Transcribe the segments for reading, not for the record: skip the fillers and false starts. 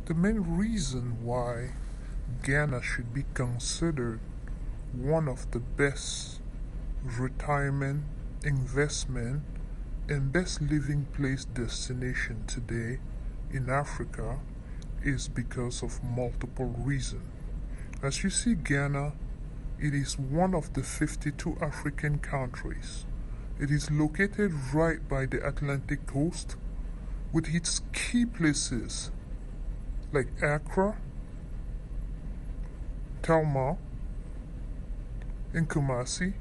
The main reason why Ghana should be considered one of the best retirement, investment, and best living place destination today in Africa is because of multiple reasons. As you see, Ghana, it is one of the 52 African countries. It is located right by the Atlantic coast with its key places like Accra, Telma, and Kumasi,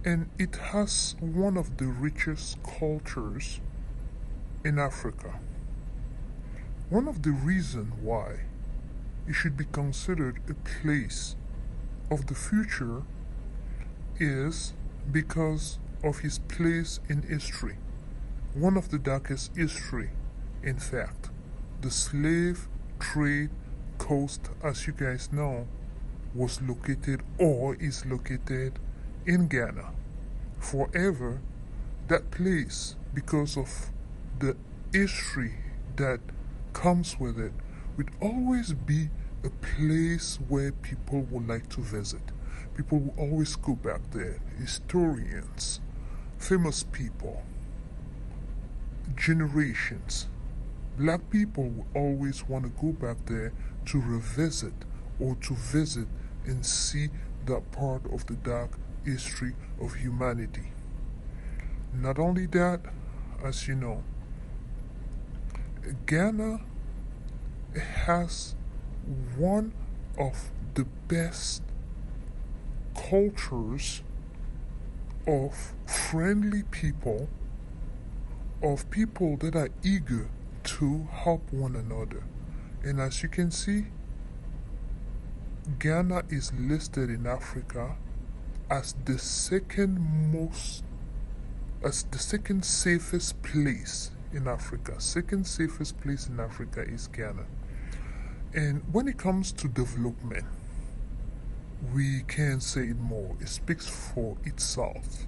and it has one of the richest cultures in Africa. One of the reasons why it should be considered a place of the future is because of his place in history. One of the darkest history, in fact. The slave trade coast, as you guys know, was located or is located in Ghana. Forever, that place, because of the history that comes with it, would always be a place where people would like to visit. People will always go back there. Historians, famous people, generations. Black people will always want to go back there to revisit or to visit and see that part of the dark history of humanity. Not only that, as you know, Ghana has one of the best cultures of friendly people, of people that are eager to help one another. And as you can see, Ghana is listed in Africa as the second safest place in Africa. Second safest place in Africa is Ghana. And when it comes to development, we can't say it more. It speaks for itself.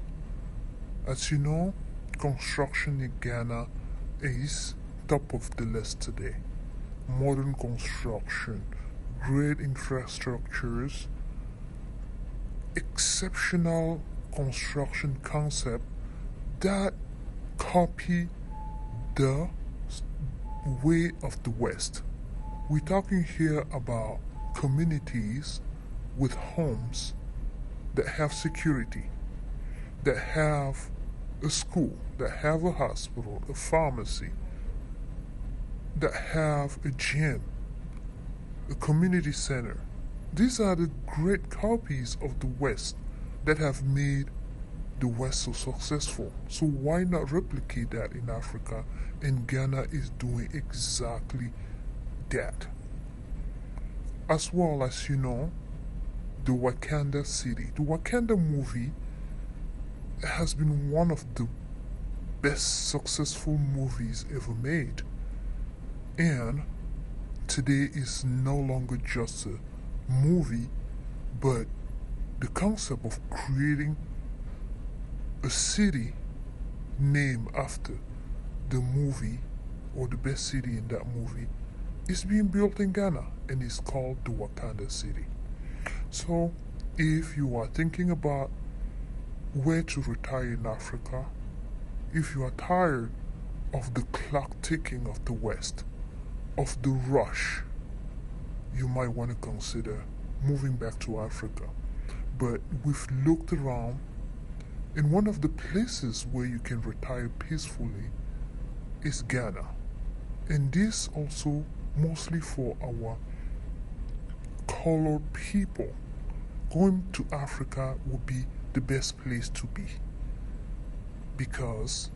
As you know, construction in Ghana is top of the list today. Modern construction, great infrastructures, exceptional construction concept that copy the way of the West. We're talking here about communities with homes that have security, that have a school, that have a hospital, a pharmacy, that have a gym, a community center. These are the great copies of the West that have made the West so successful. So why not replicate that in Africa? And Ghana is doing exactly that. As well as you know, the Wakanda City. The Wakanda movie has been one of the best successful movies ever made. And today is no longer just a movie, but the concept of creating a city named after the movie or the best city in that movie is being built in Ghana, and it's called the Wakanda City. So if you are thinking about where to retire in Africa, if you are tired of the clock ticking of the West, of the rush, you might want to consider moving back to Africa. But we've looked around, and one of the places where you can retire peacefully is Ghana. And this also mostly for our colored people. Going to Africa would be the best place to be, because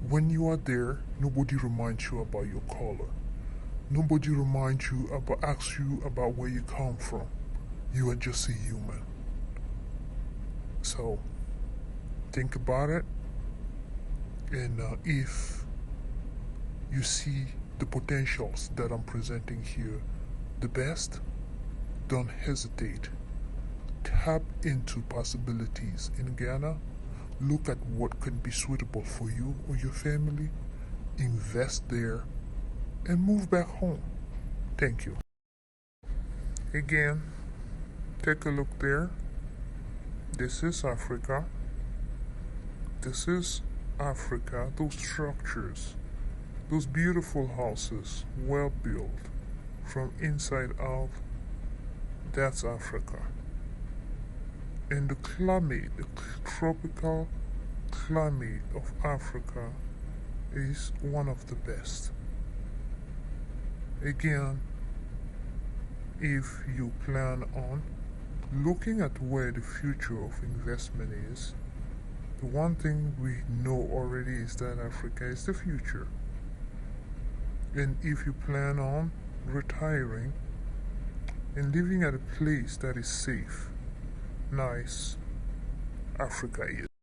when you are there, nobody reminds you about your color. Nobody reminds you about, asks you about where you come from. You are just a human. So think about it, and if you see the potentials that I'm presenting here the best, don't hesitate. Tap into possibilities in Ghana. Look at what can be suitable for you or your family. Invest there and move back home. Thank you. Again, take a look there. This is Africa. This is Africa. Those structures, those beautiful houses, well built from inside out, that's Africa. And the climate, the tropical climate of Africa is one of the best. Again, if you plan on looking at where the future of investment is, the one thing we know already is that Africa is the future. And if you plan on retiring and living at a place that is safe, nice, Africa is.